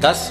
10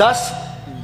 10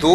2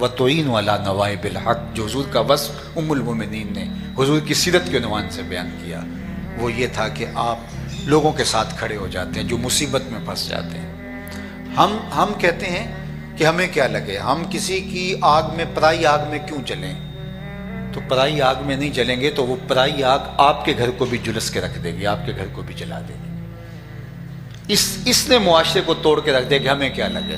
وَتُعِينُ عَلَى نَوَائِبِ الْحَقِّ، جو حضور کا وصف ام المومنین نے حضور کی سیرت کے عنوان سے بیان کیا، وہ یہ تھا کہ آپ لوگوں کے ساتھ کھڑے ہو جاتے ہیں جو مصیبت میں پھنس جاتے ہیں۔ ہم کہتے ہیں کہ ہمیں کیا لگے، ہم کسی کی آگ میں، پرائی آگ میں کیوں جلیں؟ تو پرائی آگ میں نہیں جلیں گے تو وہ پرائی آگ آپ کے گھر کو بھی جلس کے رکھ دے گی، آپ کے گھر کو بھی جلا دے گی۔ اس نے معاشرے کو توڑ کے رکھ دے کہ ہمیں کیا لگے۔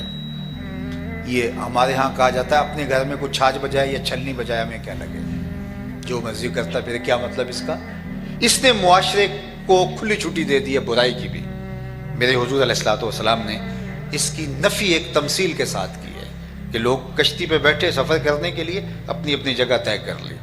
یہ ہمارے ہاں کہا جاتا ہے اپنے گھر میں کوئی چھاج بجائے یا چھلنی بجائے ہمیں کیا لگے، جو مرضی کرتا پھر کیا مطلب اس کا؟ اس نے معاشرے کو کھلی چھٹی دے دی ہے برائی کی بھی۔ میرے حضور علیہ الصلوۃ والسلام نے اس کی نفی ایک تمثیل کے ساتھ کی ہے کہ لوگ کشتی پہ بیٹھے سفر کرنے کے لیے اپنی اپنی جگہ طے کر لی،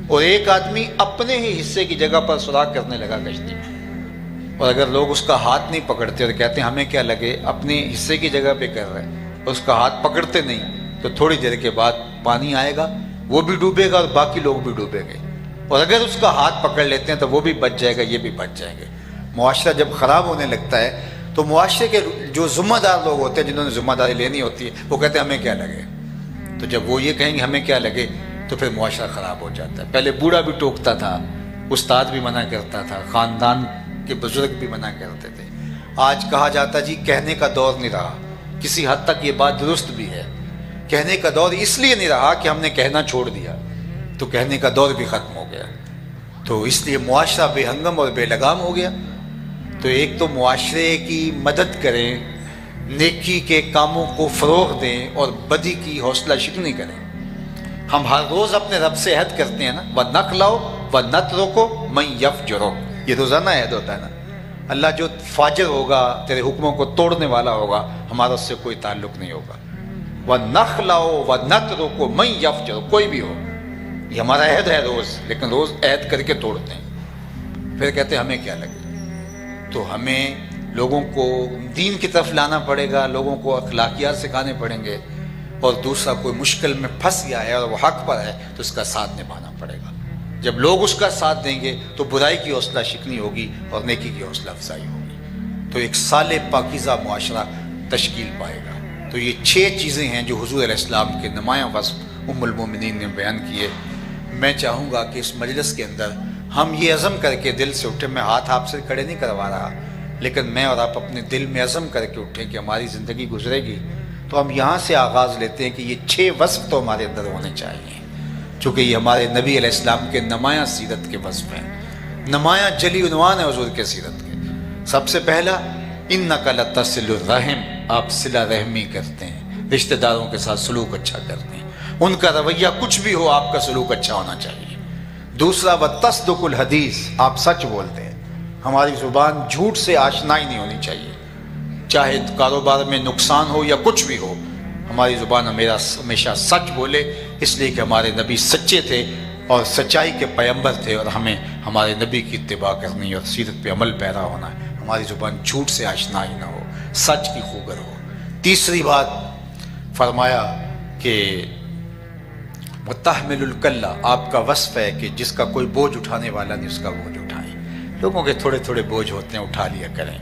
اور ایک آدمی اپنے ہی حصے کی جگہ پر سراغ کرنے لگا کشتی میں، اور اگر لوگ اس کا ہاتھ نہیں پکڑتے اور کہتے ہیں ہمیں کیا لگے، اپنے حصے کی جگہ پہ کر رہے ہیں، اور اس کا ہاتھ پکڑتے نہیں، تو تھوڑی دیر کے بعد پانی آئے گا، وہ بھی ڈوبے گا اور باقی لوگ بھی ڈوبیں گے، اور اگر اس کا ہاتھ پکڑ لیتے ہیں تو وہ بھی بچ جائے گا، یہ بھی بچ جائیں گے۔ معاشرہ جب خراب ہونے لگتا ہے تو معاشرے کے جو ذمہ دار لوگ ہوتے ہیں، جنہوں نے ذمہ داری لینی ہوتی ہے، وہ کہتے ہیں ہمیں کیا لگے۔ تو جب وہ یہ کہیں گے ہمیں کیا لگے تو پھر معاشرہ خراب ہو جاتا ہے۔ پہلے بوڑھا بھی ٹوکتا تھا، استاد بھی منع کرتا تھا، خاندان کے بزرگ بھی منع کرتے تھے۔ آج کہا جاتا جی کہنے کا دور نہیں رہا۔ کسی حد تک یہ بات درست بھی ہے، کہنے کا دور اس لیے نہیں رہا کہ ہم نے کہنا چھوڑ دیا، تو کہنے کا دور بھی ختم ہو گیا، تو اس لیے معاشرہ بے ہنگم اور بے لگام ہو گیا۔ تو ایک تو معاشرے کی مدد کریں، نیکی کے کاموں کو فروغ دیں اور بدی کی حوصلہ شکنی کریں۔ ہم ہر روز اپنے رب سے عہد کرتے ہیں نا، وَنَقْلَوْ وَنَتْرُكُ مَن يَفْجُرُ، یہ روزانہ عہد ہوتا ہے نا، اللہ جو فاجر ہوگا، تیرے حکموں کو توڑنے والا ہوگا، ہمارا اس سے کوئی تعلق نہیں ہوگا۔ وَنَقْلَوْ وَنَتْرُكُ مَن يَفْجُرُ، کوئی بھی ہو، یہ ہمارا عہد ہے روز، لیکن روز عہد کر کے توڑتے ہیں، پھر کہتے ہیں ہمیں کیا لگے۔ تو ہمیں لوگوں کو دین کی طرف لانا پڑے گا، لوگوں کو اخلاقیات سکھانے پڑیں گے، اور دوسرا کوئی مشکل میں پھنس گیا ہے اور وہ حق پر ہے تو اس کا ساتھ نبھانا پڑے گا۔ جب لوگ اس کا ساتھ دیں گے تو برائی کی حوصلہ شکنی ہوگی اور نیکی کی حوصلہ افزائی ہوگی، تو ایک صالح پاکیزہ معاشرہ تشکیل پائے گا۔ تو یہ 6 چیزیں ہیں جو حضور علیہ السلام کے نمایاں وصف ام المومنین نے بیان کیے۔ میں چاہوں گا کہ اس مجلس کے اندر ہم یہ عزم کر کے دل سے اٹھیں، میں ہاتھ آپ سے کھڑے نہیں کروا رہا، لیکن میں اور آپ اپنے دل میں عزم کر کے اٹھیں کہ ہماری زندگی گزرے گی تو ہم یہاں سے آغاز لیتے ہیں کہ یہ 6 وصف تو ہمارے اندر ہونے چاہیے، چونکہ یہ ہمارے نبی علیہ السلام کے نمایاں سیرت کے وصف ہیں، نمایاں جلی عنوان ہے حضور کے سیرت کے۔ سب سے پہلا اِنَّكَ لَتَصِلُ الرَّحِمَ، آپ صلہ رحمی کرتے ہیں، رشتہ داروں کے ساتھ سلوک اچھا کرتے ہیں، ان کا رویہ کچھ بھی ہو آپ کا سلوک اچھا ہونا چاہیے۔ دوسرا وَتَصْدُقُ الْحَدِيث، آپ سچ بولتے ہیں، ہماری زبان جھوٹ سے آشنا ہی نہیں ہونی چاہیے، چاہے کاروبار میں نقصان ہو یا کچھ بھی ہو، ہماری زبان ہمیشہ سچ بولے، اس لیے کہ ہمارے نبی سچے تھے اور سچائی کے پیغمبر تھے، اور ہمیں ہمارے نبی کی اتباع کرنی اور سیرت پہ عمل پیرا ہونا ہے، ہماری زبان جھوٹ سے آشنا ہی نہ ہو، سچ کی خوگر ہو۔ تیسری بات فرمایا کہ وَتَحْمِلُ الْكَلَّ، آپ کا وصف ہے کہ جس کا کوئی بوجھ اٹھانے والا نہیں اس کا بوجھ اٹھائیں، لوگوں کے تھوڑے تھوڑے بوجھ ہوتے ہیں، اٹھا لیا کریں،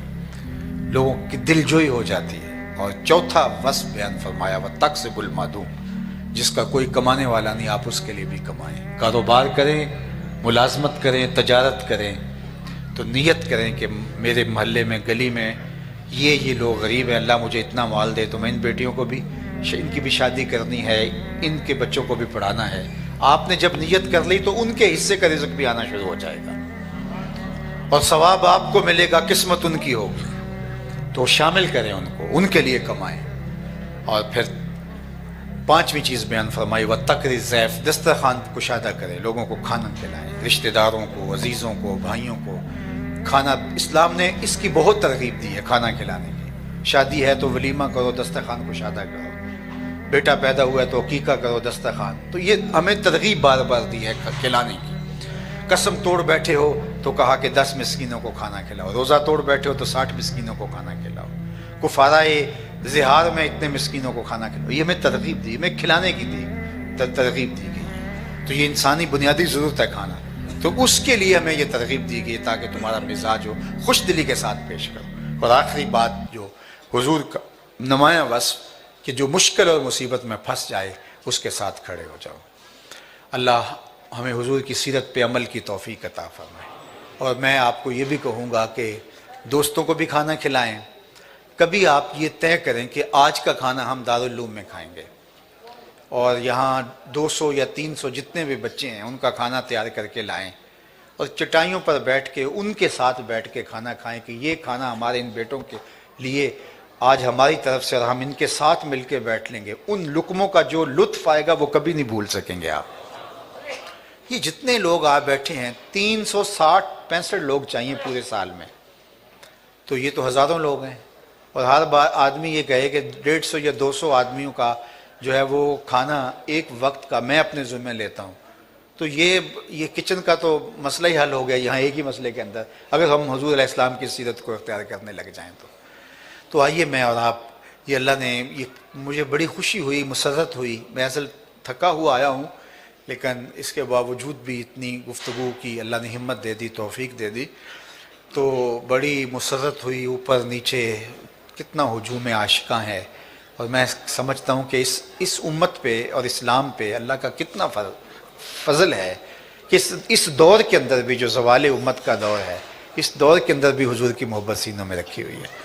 لوگوں کی دل جوئی ہو جاتی ہے۔ اور چوتھا وصف بیان فرمایا وَتَقْسِبُ الْمَعْدُومَ، جس کا کوئی کمانے والا نہیں آپ اس کے لیے بھی کمائیں، کاروبار کریں، ملازمت کریں، تجارت کریں، تو نیت کریں کہ میرے محلے میں، گلی میں یہ لوگ غریب ہیں، اللہ مجھے اتنا مال دے تو میں ان بیٹیوں کو بھی، ان کی بھی شادی کرنی ہے، ان کے بچوں کو بھی پڑھانا ہے۔ آپ نے جب نیت کر لی تو ان کے حصے کا رزق بھی آنا شروع ہو جائے گا، اور ثواب آپ کو ملے گا، قسمت ان کی ہوگی، تو شامل کریں ان کو، ان کے لیے کمائیں۔ اور پھر 5ویں چیز بیان فرمائی وَتَقْرِ الضَّيْفَ، دسترخوان کشادہ کریں، لوگوں کو کھانا کھلائیں، رشتہ داروں کو، عزیزوں کو، بھائیوں کو کھانا۔ اسلام نے اس کی بہت ترغیب دی ہے، کھانا کھلانے کی۔ شادی ہے تو ولیمہ کرو، دسترخوان کشادہ کرو، بیٹا پیدا ہوا ہے تو عقیقہ کرو، دسترخوان۔ تو یہ ہمیں ترغیب بار بار دی ہے کھلانے کی۔ قسم توڑ بیٹھے ہو تو کہا کہ 10 مسکینوں کو کھانا کھلاؤ، روزہ توڑ بیٹھے ہو تو 60 مسکینوں کو کھانا کھلاؤ، کفارہ زہار میں اتنے مسکینوں کو کھانا کھلاؤ۔ یہ ہمیں ترغیب دی، ہمیں کھلانے کی ترغیب دی گئی۔ تو یہ انسانی بنیادی ضرورت ہے کھانا، تو اس کے لیے ہمیں یہ ترغیب دی گئی تاکہ تمہارا مزاج ہو، خوش دلی کے ساتھ پیش کرو۔ اور آخری بات جو حضور کا نمایاں وصف کہ جو مشکل اور مصیبت میں پھنس جائے اس کے ساتھ کھڑے ہو جاؤ۔ اللہ ہمیں حضور کی سیرت پہ عمل کی توفیق عطا فرمائے۔ اور میں آپ کو یہ بھی کہوں گا کہ دوستوں کو بھی کھانا کھلائیں۔ کبھی آپ یہ طے کریں کہ آج کا کھانا ہم دارالعلوم میں کھائیں گے، اور یہاں 200 یا 300 جتنے بھی بچے ہیں ان کا کھانا تیار کر کے لائیں، اور چٹائیوں پر بیٹھ کے ان کے ساتھ بیٹھ کے کھانا کھائیں کہ یہ کھانا ہمارے ان بیٹوں کے لیے آج ہماری طرف سے، اور ہم ان کے ساتھ مل کے بیٹھ لیں گے۔ ان لقموں کا جو لطف آئے گا وہ کبھی نہیں بھول سکیں گے آپ۔ یہ جتنے لوگ آپ بیٹھے ہیں 365 لوگ چاہیے پورے سال میں، تو یہ تو ہزاروں لوگ ہیں، اور ہر بار آدمی یہ کہے کہ 150 یا 200 آدمیوں کا جو ہے وہ کھانا ایک وقت کا میں اپنے ذمہ لیتا ہوں، تو یہ کچن کا تو مسئلہ ہی حل ہو گیا یہاں ایک ہی مسئلے کے اندر، اگر ہم حضور علیہ السلام کی سیرت کو اختیار کرنے لگ جائیں تو آئیے میں اور آپ، یہ اللہ نے یہ مجھے بڑی خوشی ہوئی، مسرت ہوئی، میں اصل تھکا ہوا آیا ہوں، لیکن اس کے باوجود بھی اتنی گفتگو کی اللہ نے ہمت دے دی، توفیق دے دی، تو بڑی مسرت ہوئی۔ اوپر نیچے کتنا ہجوم عاشقاں ہے، اور میں سمجھتا ہوں کہ اس امت پہ اور اسلام پہ اللہ کا کتنا فضل ہے کہ اس دور کے اندر بھی جو زوال امت کا دور ہے، اس دور کے اندر بھی حضور کی محبت سینوں میں رکھی ہوئی ہے،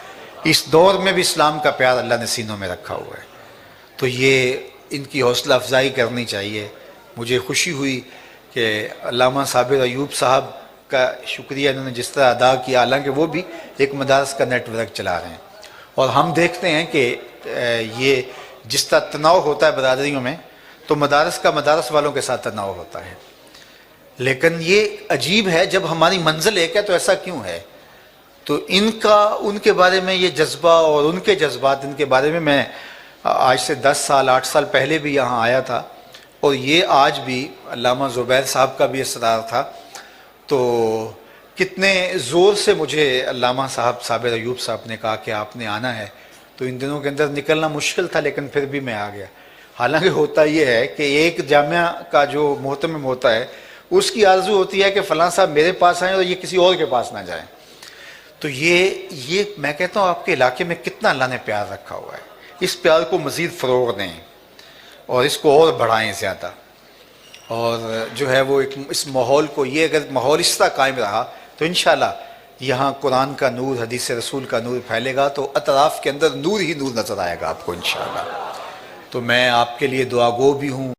اس دور میں بھی اسلام کا پیار اللہ نے سینوں میں رکھا ہوا ہے، تو یہ ان کی حوصلہ افزائی کرنی چاہیے۔ مجھے خوشی ہوئی کہ علامہ صابر ایوب صاحب کا شکریہ انہوں نے جس طرح ادا کیا، حالانکہ وہ بھی ایک مدارس کا نیٹ ورک چلا رہے ہیں، اور ہم دیکھتے ہیں کہ یہ جس طرح تناؤ ہوتا ہے برادریوں میں، تو مدارس کا مدارس والوں کے ساتھ تناؤ ہوتا ہے، لیکن یہ عجیب ہے جب ہماری منزل ایک ہے تو ایسا کیوں ہے؟ تو ان کے بارے میں یہ جذبہ اور ان کے جذبات، ان کے بارے میں آج سے 10 سال 8 سال پہلے بھی یہاں آیا تھا، اور یہ آج بھی علامہ زبیر صاحب کا بھی اصرار تھا، تو کتنے زور سے مجھے علامہ صاحب صابر ایوب صاحب نے کہا کہ آپ نے آنا ہے، تو ان دنوں کے اندر نکلنا مشکل تھا، لیکن پھر بھی میں آ گیا۔ حالانکہ ہوتا یہ ہے کہ ایک جامعہ کا جو محتمم ہوتا ہے اس کی آرزو ہوتی ہے کہ فلاں صاحب میرے پاس آئیں اور یہ کسی اور کے پاس نہ جائیں، تو یہ میں کہتا ہوں آپ کے علاقے میں کتنا اللہ نے پیار رکھا ہوا ہے، اس پیار کو مزید فروغ دیں اور اس کو اور بڑھائیں زیادہ، اور جو ہے وہ اس ماحول کو، یہ اگر ماحول اس طرح قائم رہا تو انشاءاللہ یہاں قرآن کا نور، حدیث رسول کا نور پھیلے گا، تو اطراف کے اندر نور ہی نور نظر آئے گا آپ کو انشاءاللہ۔ تو میں آپ کے لیے دعا گو بھی ہوں۔